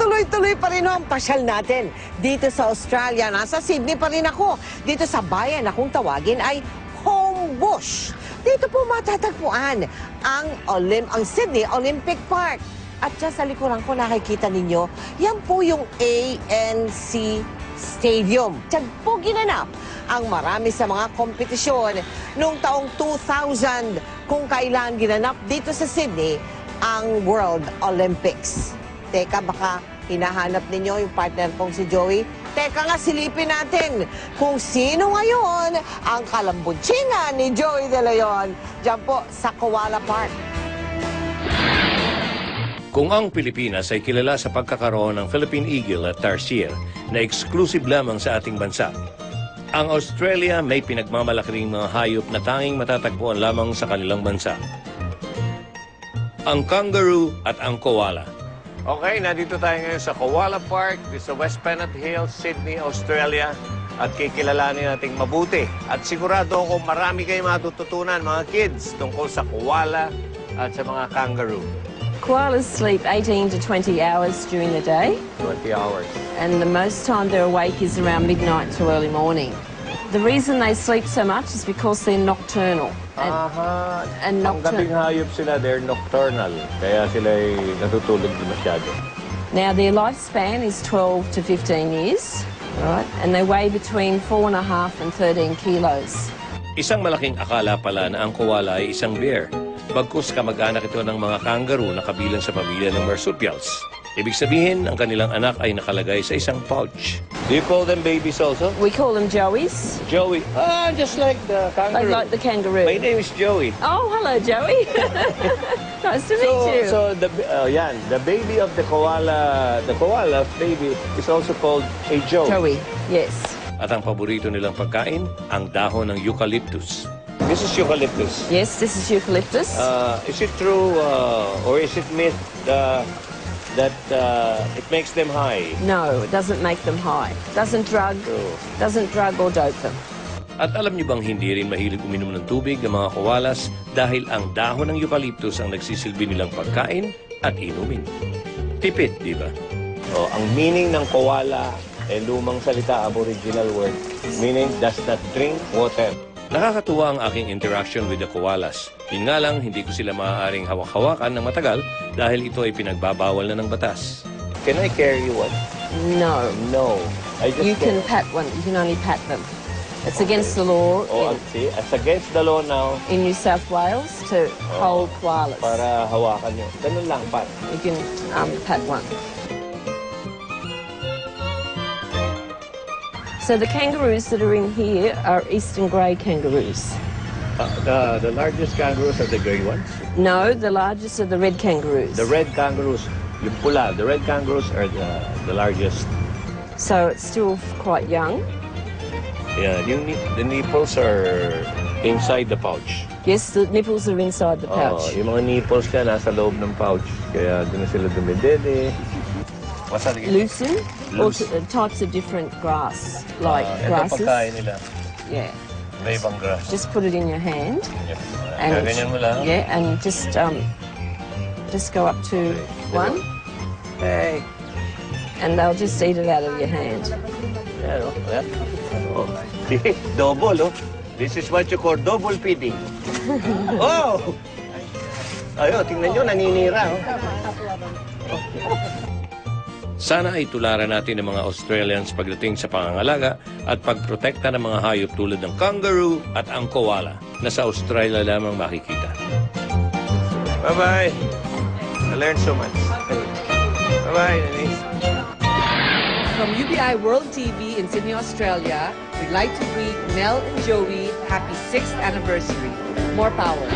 tuloy-tuloy pa rin ang pasyal natin. Dito sa Australia, nasa Sydney pa rin ako. Dito sa bayan na kung tawagin ay Homebush. Dito po matatagpuan ang Sydney Olympic Park. At dyan sa likuran ko nakikita ninyo, yan po yung ANC Stadium. Diyan po ginanap ang marami sa mga kompetisyon noong taong 2000 kung kailan ginanap dito sa Sydney ang World Olympics. Teka, baka hinahanap ninyo yung partner kong si Joey. Teka nga, silipin natin kung sino ngayon ang kalambutsingan ni Joey De Leon dyan po sa Koala Park. Kung ang Pilipinas ay kilala sa pagkakaroon ng Philippine Eagle at Tarsier na exclusive lamang sa ating bansa, ang Australia may pinagmamalaki mga hayop na tanging matatagpuan lamang sa kanilang bansa. Ang kangaroo at ang koala. Okay, nandito tayo ngayon sa Koala Park, sa West Pennant Hills, Sydney, Australia. At kikilalanin nating mabuti. At sigurado ako marami kayong matututunan, mga kids, tungkol sa koala at sa mga kangaroo. Koalas sleep 18 to 20 hours during the day. 20 hours. And the most time they're awake is around midnight to early morning. The reason they sleep so much is because they're nocturnal. And Ang gabing hayop sila, they're nocturnal. Kaya sila ay natutulog di masyado. Now their lifespan is 12 to 15 years, right? And they weigh between 4.5 and 13 kilos. Isang malaking akala pala na ang koala ay isang bear. Bagkus kamag-anak ito ng mga kangaroo na kabilang sa pamilya ng marsupials. Ibig sabihin, ang kanilang anak ay nakalagay sa isang pouch. Do you call them babies also? We call them Joeys. Joey. Just like the kangaroo. Like the kangaroo. My name is Joey. Oh, hello, Joey. Nice to meet you. So the baby of the koala baby is also called a Joey. Joey, yes. At ang paborito nilang pagkain, ang dahon ng eucalyptus. This is eucalyptus. Yes, this is eucalyptus. Is it true or is it myth that it makes them high? No, it doesn't make them high. Doesn't drug or dope them. At alam niyo bang hindi rin mahilig uminom ng tubig ng mga koalas dahil ang dahon ng eucalyptus ang nagsisilbi nilang pagkain at inumin. Tipid, di ba? Ang meaning ng koala ay lumang salita, aboriginal word, meaning does not drink water. Nakakatuwa ang aking interaction with the koalas. Yun nga lang, hindi ko sila maaaring hawak-hawakan ng matagal dahil ito ay pinagbabawal na ng batas. Can I carry one? No. No. You can pat one. You can only pat them. It's against the law. See, it's against the law now. In New South Wales to hold koalas. Para hawakan nyo. Ganun lang, pat. You can pat one. So the kangaroos that are in here are eastern grey kangaroos. The largest kangaroos are the grey ones? No, the largest are the red kangaroos. The red kangaroos, yung pula, the red kangaroos are the largest. So it's still quite young. Yeah, the nipples are inside the pouch. Yes, the nipples are inside the pouch. Yung mga nipples niya nasa loob ng pouch. Kaya doon na sila dumidede. What's that again? Lucerne? Types of different grass, like grasses. Ito pagkain nila. Yeah. May ibang grass. Just put it in your hand. And ganyan mo lang. Yeah, and just go up to one. Hey. And they'll just eat it out of your hand. Yeah. Double, oh. This is what you call double feeding. Oh! Ayun, tingnan nyo, naninira, oh. Sana ay tularan natin ng mga Australians pagdating sa pangangalaga at pagprotekta ng mga hayop tulad ng kangaroo at ang koala na sa Australia lamang makikita. Bye-bye! I learned so much. Bye-bye, Denise. From UBI World TV in Sydney, Australia, we'd like to greet Mel and Joey happy 6th anniversary. More power.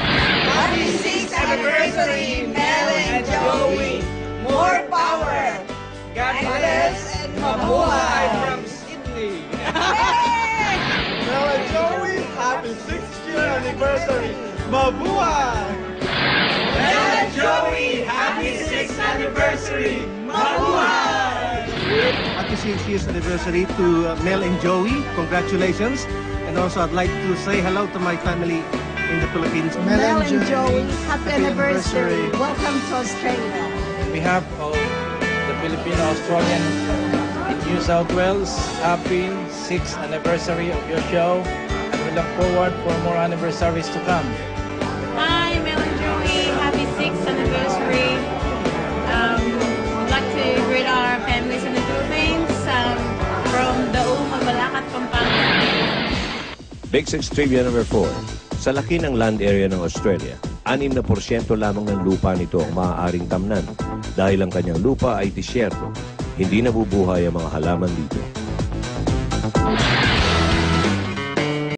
Happy 6th anniversary, Mel and Joey! More power! God bless and mabuhay from Sydney. Mel and Joey, happy 6th year anniversary. Mabuhay! Mel and Joey, happy 6th anniversary! Mabuhay! Happy 6th years anniversary to Mel and Joey. Congratulations. And also I'd like to say hello to my family in the Philippines. Mel and Joey, happy anniversary. Welcome to Australia. On behalf of the Filipino-Australian in New South Wales. Happy 6th anniversary of your show, and we look forward for more anniversaries to come. Hi, Mel and Joey. Happy 6th anniversary. We'd like to greet our families in the Philippines from Daum, Mabalacat, Pampanga. Big Six Trivia number 4. Sa laki ng land area ng Australia, 6% lamang ng lupa nito ang maaaring tamnan dahil ang kanyang lupa ay disyerto. Hindi nabubuhay ang mga halaman dito.